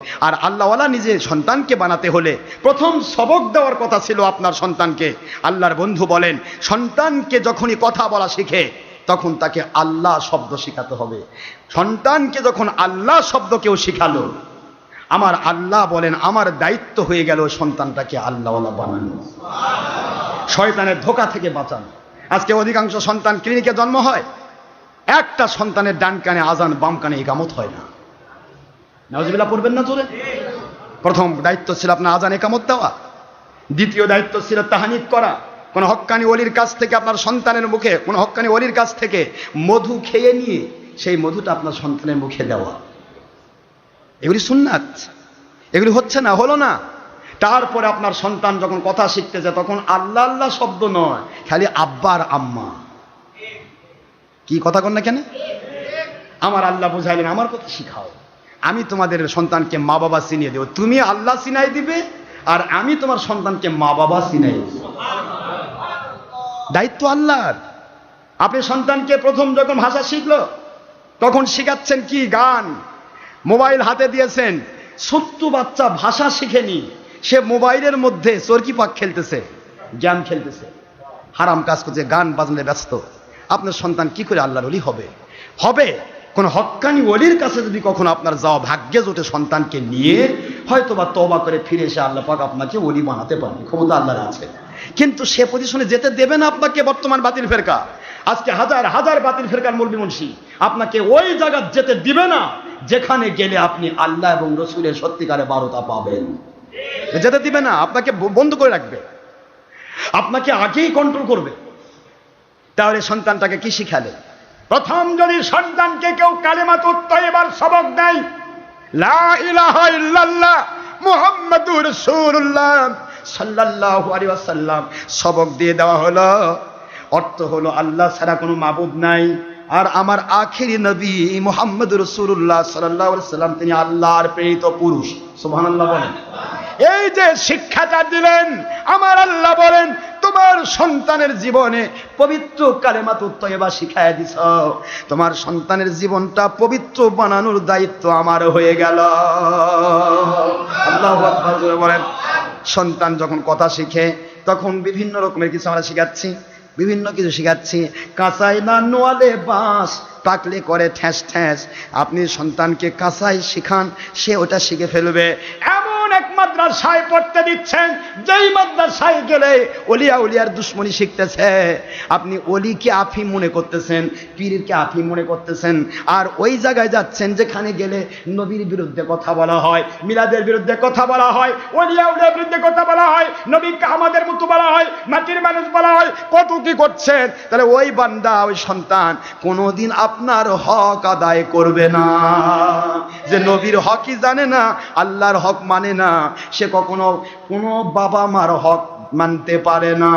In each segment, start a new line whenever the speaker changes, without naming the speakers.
আর আল্লাহওয়ালা নিজে সন্তানকে বানাতে হলে প্রথম সবক দেওয়ার কথা ছিল আপনার সন্তানকে। আল্লাহর বন্ধু বলেন, সন্তানকে যখনই কথা বলা শিখে তখন তাকে আল্লাহ শব্দ শিখাতে হবে। সন্তানকে যখন আল্লাহ শব্দ কেউ শিখালো, আমার আল্লাহ বলেন আমার দায়িত্ব হয়ে গেল সন্তানটাকে আল্লাহওয়ালা বানানো, শয়তানের ধোঁকা থেকে বাঁচানো। আজকে অধিকাংশ সন্তান ক্লিনিকে জন্ম হয়, একটা সন্তানের ডান কানে আজান, বাম কানে ইকামত হয় না। নাউজুবিল্লাহ পড়বেন না জোরে? প্রথম দায়িত্ব ছিল আপনার আজান ইকামত দেওয়া, দ্বিতীয় দায়িত্ব ছিল তাহনিক করা। কোন হক্কানি ওলির কাছ থেকে আপনার সন্তানের মুখে, কোন হক্কানি ওলির কাছ থেকে মধু খেয়ে নিয়ে সেই মধুটা আপনার সন্তানের মুখে দেওয়া। এগুলি সুন্নাত, এগুলি হচ্ছে না, হলো না। তারপরে আপনার সন্তান যখন কথা শিখতেছে তখন আল্লাহ আল্লাহ শব্দ নয়, খালি আব্বা আর আম্মা। কি কথা কন না কেন? আমার আল্লাহ বুঝাইলেন আমার কথা শিখাও, আমি তোমাদের সন্তানকে মা বাবা চিনিয়ে দেব। তুমি আল্লাহ চিনাই দিবে আর আমি তোমার সন্তানকে মা বাবা চিনাই দেব। দায়িত্ব আল্লাহর। আপনি সন্তানকে প্রথম যখন ভাষা শিখলো তখন শিখাচ্ছেন কি? গান। মোবাইল হাতে দিয়েছেন, ছোট্ট বাচ্চা ভাষা শিখেনি, সে মোবাইলের মধ্যে চরকি পাক খেলতেছে, গেম খেলতেছে, হারাম কাজ করছে, গান বাজনায় ব্যস্ত। আপনার সন্তান কি করে আল্লাহর ওলি হবে? হবে কোন হক্কানি ওলির কাছে যদি কখনো আপনার যাওয়া ভাগ্যে জোটে, সন্তানকে নিয়ে হয়তো বা তওবা করে ফিরে এসে আল্লাহ পাক আপনাকে ওলি বানাতে পারবে, ক্ষমতা আল্লাহর আছে। কিন্তু সে পজিশনে যেতে দেবে না আপনাকে বর্তমান বাতিল ফেরকা। আজকে হাজার হাজার বাতিল ফেরকার মুরব্বি মুন্সি আপনাকে ওই জায়গা যেতে দিবে না যেখানে গেলে আপনি আল্লাহ এবং রসুলের সত্যিকারে বারতা পাবেন। যেতে দিবে না, আপনাকে বন্ধ করে রাখবে, আপনাকে আগেই কন্ট্রোল করবে। তাহলে সন্তানটাকে কি শিখালে? প্রথম যদি সন্তানকে কেউ কালিমাতুত তাইয়্যিবার সবক দেয়, লা ইলাহা ইল্লাল্লাহ মুহাম্মাদুর রাসূলুল্লাহ সাল্লাল্লাহু আলাইহি ওয়াসাল্লাম সবক দিয়ে দেওয়া হলো, অর্থ হলো আল্লাহ ছাড়া কোনো মাবুদ নাই, আর আমার আখেরি নবী মুহাম্মদুর রাসূলুল্লাহ সাল্লাল্লাহু আলাইহি ওয়াসাল্লাম তিনি আল্লাহর প্রেরিত পুরুষ। সুবহানাল্লাহ বলেন। এই যে শিক্ষাটা দিলেন, আমার আল্লাহ বলেন তোমার সন্তানের জীবনে পবিত্র কালেমাতুত তাইয়্যিবা শিখায়া দিছ, তোমার সন্তানের জীবনটা পবিত্র বানানোর দায়িত্ব আমার হয়ে গেল। আল্লাহু আকবার বলেন। সন্তান যখন কথা শিখে তখন বিভিন্ন রকমের কিছু আমরা শিখাচ্ছি, বিভিন্ন কিছু শিখাচ্ছি। কাঁচাই না নোয়ালে বাঁশ, পাকলে করে ঠ্যাস ঠ্যাস। আপনি সন্তানকে কাঁচাই শিখান, সে ওটা শিখে ফেলবে। এমন এক মাদ্রাসায় পড়তে দিচ্ছেন যেই মাদ্রাসায় গেলে ওলিয়া উলিয়ার দুশ্মনী শিখতেছে। আপনি অলিকে আফিম মনে করতেছেন, পীরকে আফিম মনে করতেছেন, আর ওই জায়গায় যাচ্ছেন যেখানে গেলে নবীর বিরুদ্ধে কথা বলা হয়, মিলাদের বিরুদ্ধে কথা বলা হয়, ওলিয়া উলিয়ার বিরুদ্ধে কথা বলা হয়, নবীকে আমাদের মতো বলা হয়, মাটির মানুষ বলা হয়, কত কি করছেন। তাহলে ওই বান্দা, ওই সন্তান কোনোদিন আপনার হক আদায় করবে না। যে নবীর হকই জানে না, আল্লাহর হক মানে না, সে কখনো কোনো বাবা মার হক মানতে পারে না।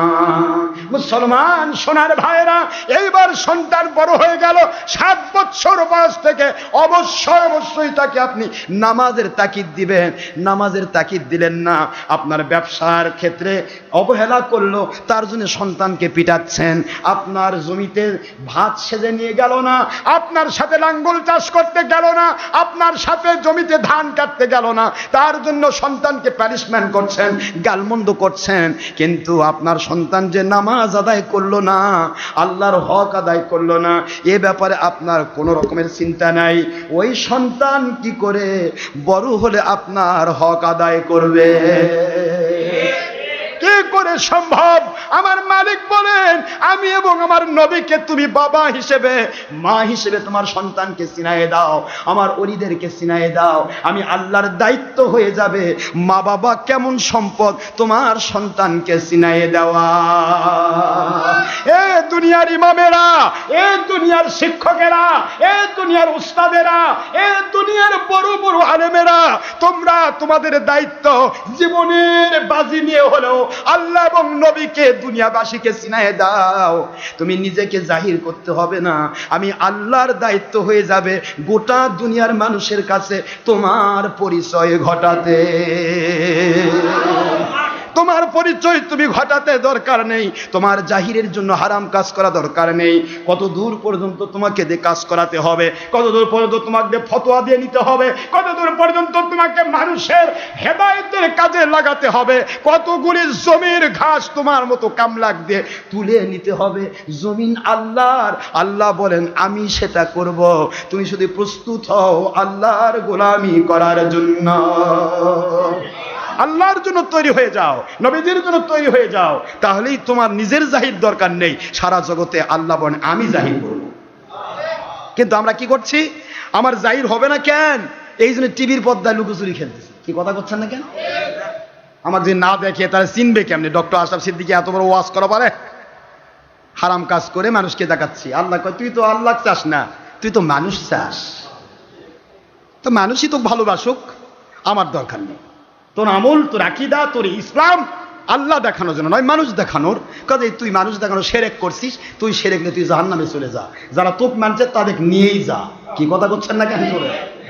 মুসলমান সোনার ভাইরা, এইবার সন্তান বড় হয়ে গেল, 7 বছর বয়স থেকে অবশ্যই তাকে আপনি নামাজের তাকিদ দিবেন। নামাজের তাকিদ দিলেন না, আপনার ব্যবসার ক্ষেত্রে অবহেলা করলো, তার জন্য সন্তানকে পিটাচ্ছেন। আপনার জমিতে ভাত সেজে নিয়ে গেল না, আপনার সাথে লাঙ্গল চাষ করতে গেল না, আপনার সাথে জমিতে ধান কাটতে গেল না, তার জন্য সন্তানকে প্যানিশমেন্ট করছেন, গালমন্দ করছেন। কিন্তু আপনার সন্তান যে নামাজ আদায় করলো না, আল্লাহর হক আদায় করলো না, এ ব্যাপারে আপনার কোনো রকমের চিন্তা নাই। ওই সন্তান কি করে বড় হলে আপনার হক আদায় করবে? কি করে সম্ভব? আমার মালিক বলেন, আমি এবং আমার নবীকে তুমি বাবা হিসেবে, মা হিসেবে তোমার সন্তানকে চিনায়ে দাও, আমার ওলিদেরকে চিনায়ে দাও। আমি আল্লাহর দায়িত্ব হয়ে যাবে মা বাবা কেমন সম্পদ তোমার সন্তানকে চিনায়ে দেওয়া। এ দুনিয়ার ইমামেরা, এ দুনিয়ার শিক্ষকেরা, এ দুনিয়ার উস্তাদেরা, এ দুনিয়ার বড় বড় আলেমেরা, তোমরা তোমাদের দায়িত্ব জীবনের বাজি নিয়ে হলেও আল্লাহ এবং নবীকে দুনিয়াবাসীকে চিনায়ে দাও। তুমি নিজেকে জাহির করতে হবে না, আমি আল্লাহর দায়িত্ব হয়ে যাবে গোটা দুনিয়ার মানুষের কাছে তোমার পরিচয় ঘটাতে। তোমার পরিচয় তুমি ঘটাতে দরকার নেই, তোমার জাহিরের জন্য হারাম কাজ করা দরকার নেই। কত দূর পর্যন্ত তোমাকে দিয়ে কাজ করাতে হবে, কত দূর পর্যন্ত তোমাকে ফতোয়া দিয়ে নিতে হবে, কত দূর পর্যন্ত তোমাকে মানুষের হেদায়েতের কাজে লাগাতে হবে, কতগুলি জমির ঘাস তোমার মতো কামলাক দিয়ে তুলে নিতে হবে। জমিন আল্লাহর, আল্লাহ বলেন আমি সেটা করব, তুমি শুধু প্রস্তুত হও আল্লাহর গোলামি করার জন্য। আল্লাহর জন্য তৈরি হয়ে যাও, নবীদের জন্য তৈরি হয়ে যাও, তাহলেই তোমার নিজের জাহির দরকার নেই, সারা জগতে আল্লাহ বলেন আমি জাহির করব। কিন্তু আমরা কি করছি? আমার জাহির হবে না কেন? এই জন্য টিভির পর্দায় লুকোচুরি খেলতেছি। কি কথা করছেন না কেন? আমার যে না দেখে তারা চিনবে কেমনে? ডক্টর আশরাফ সিদ্দিকী এত বড় ওয়াজ করা পারে? হারাম কাজ করে মানুষকে দেখাচ্ছি। আল্লাহ কয় তুই তো আল্লাহ চাস না, তুই তো মানুষ চাস। তো মানুষই তো ভালোবাসুক, আমার দরকার নেই। তোর আমল, তোর আকীদা, তোর ইসলাম আল্লাহ দেখানোর জন্য নয়, মানুষ দেখানোর। কাজে তুই মানুষ দেখানো শিরক করছিস, তুই শিরক নিয়ে তুই জাহান্নামে চলে যা। যারা তোপ মানছে তাদের নিয়েই যা। কি কথা করছেন না কেন?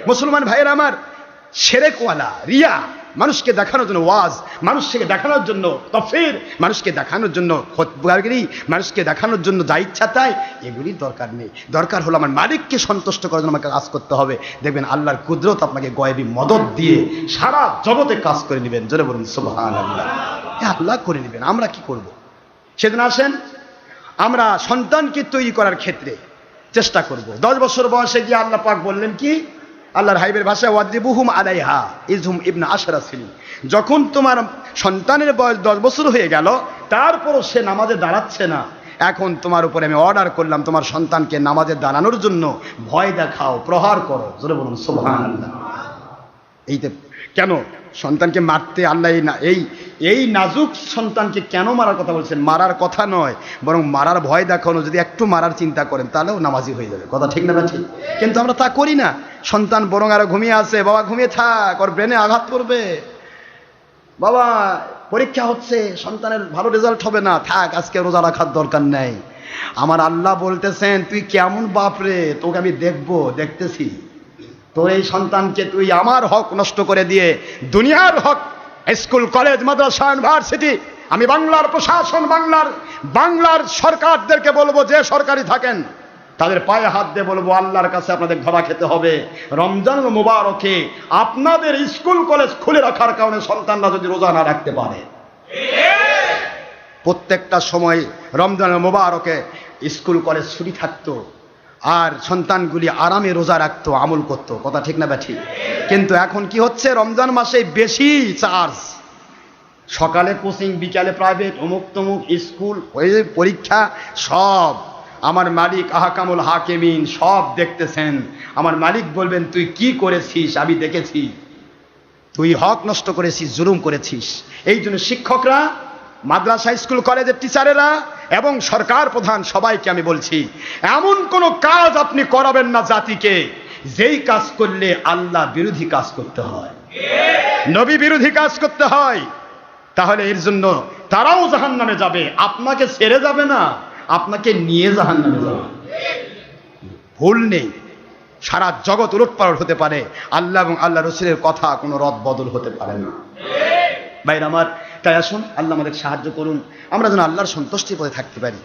মুসলমান ভাইয়েরা আমার, শিরকওয়ালা, রিয়া, মানুষকে দেখানোর জন্য ওয়াজ, মানুষকে দেখানোর জন্য তাফসীর, মানুষকে দেখানোর জন্য খুতবাগিরি, মানুষকে দেখানোর জন্য যা ইচ্ছা তাই, এগুলির দরকার নেই। দরকার হলো আমার মালিককে সন্তুষ্ট করার জন্য আমাকে কাজ করতে হবে। দেখবেন আল্লাহর কুদরত আপনাকে গয়েবী মদদ দিয়ে সারা জগতে কাজ করে নেবেন। জোরে বলুন সুবহানাল্লাহ। আল্লাহ করে নেবেন, আমরা কি করব? সেদিন আসেন আমরা সন্তানকে তৈরি করার ক্ষেত্রে চেষ্টা করব। 10 বছর বয়সে গিয়ে আল্লাহ পাক বললেন কি? আল্লাহর হাবিবের ভাষায় ওয়াদরিবুহুম আলাইহা ইযহুম ইবনা আশরা সিনিন। যখন তোমার সন্তানের বয়স 10 বছর হয়ে গেল, তারপরও সে নামাজে দাঁড়াচ্ছে না, এখন তোমার উপরে আমি অর্ডার করলাম তোমার সন্তানকে নামাজে দাঁড়ানোর জন্য ভয় দেখাও, প্রহার করো। জোরে বলুন সুবহানাল্লাহ। এইতে কেন সন্তানকে মারতে আল্লাহ এই নাজুক সন্তানকে কেন মারার কথা বলছেন? মারার কথা নয়, বরং মারার ভয় দেখানো। যদি একটু মারার চিন্তা করেন তাহলেও নামাজি হয়ে যাবে। কথা ঠিক না ঠিক? কিন্তু আমরা তা করি না। সন্তান বরং আরো ঘুমিয়ে আছে, বাবা ঘুমিয়ে থাক, ওর ব্রেনে আঘাত করবে, বাবা পরীক্ষা হচ্ছে, সন্তানের ভালো রেজাল্ট হবে না, থাক আজকে রোজা রাখার দরকার নেই। আমার আল্লাহ বলতেছেন তুই কেমন বাপ রে, তোকে আমি দেখবো, দেখতেছি। তোর এই সন্তানকে তুই আমার হক নষ্ট করে দিয়ে দুনিয়ার হক, স্কুল কলেজ মাদ্রাসা ইউনিভার্সিটি, আমি বাংলার প্রশাসন, বাংলার সরকারদেরকে বলবো, যে সরকারি থাকেন তাদের পায়ে হাত দিয়ে বলবো আল্লাহর কাছে আপনাদের ধরা খেতে হবে। রমজান মুবারকে আপনাদের স্কুল কলেজ খুলে রাখার কারণে সন্তানরা যদি রোজা না রাখতে পারে, প্রত্যেকটা সময় রমজান মুবারকে স্কুল কলেজ ছুটি থাকতো আর সন্তানগুলি আরামে রোজা রাখতো, আমল করতো। কথা ঠিক না ব্যাঠি? কিন্তু এখন কি হচ্ছে? রমজান মাসে বেশি চার্জ, সকালে কোচিং, বিকালে প্রাইভেট, অমুক তমুক স্কুল, ওই পরীক্ষা, সব আমার মালিক আহকামুল হাকিমিন সব দেখতেছেন। আমার মালিক বলবেন তুই কি করেছিস আমি দেখেছি, তুই হক নষ্ট করেছিস, জুলুম করেছিস। এই জন্য শিক্ষকরা, মাদ্রাসা স্কুল কলেজের টিচারেরা এবং সরকার প্রধান সবাইকে আমি বলছি, এমন কোন কাজ আপনি করাবেন না জাতিকে যেই কাজ করলে আল্লাহ বিরোধী কাজ করতে হয়, নবী বিরোধী কাজ করতে হয়। তাহলে এর জন্য তারাও জাহান্নামে যাবে, আপনাকে ছেড়ে যাবে না, আপনাকে নিয়ে জাহান্নামে যাবে। ভুল নেই, সারা জগৎ উলটপালট হতে পারে, আল্লাহ এবং আল্লাহ রাসূলের কথা কোনো রদ বদল হতে পারে না। ভাইরা আমার, তাই আসুন আল্লাহ আমাদের সাহায্য করুন, আমরা যেন আল্লাহর সন্তুষ্টির পথে থাকতে পারি।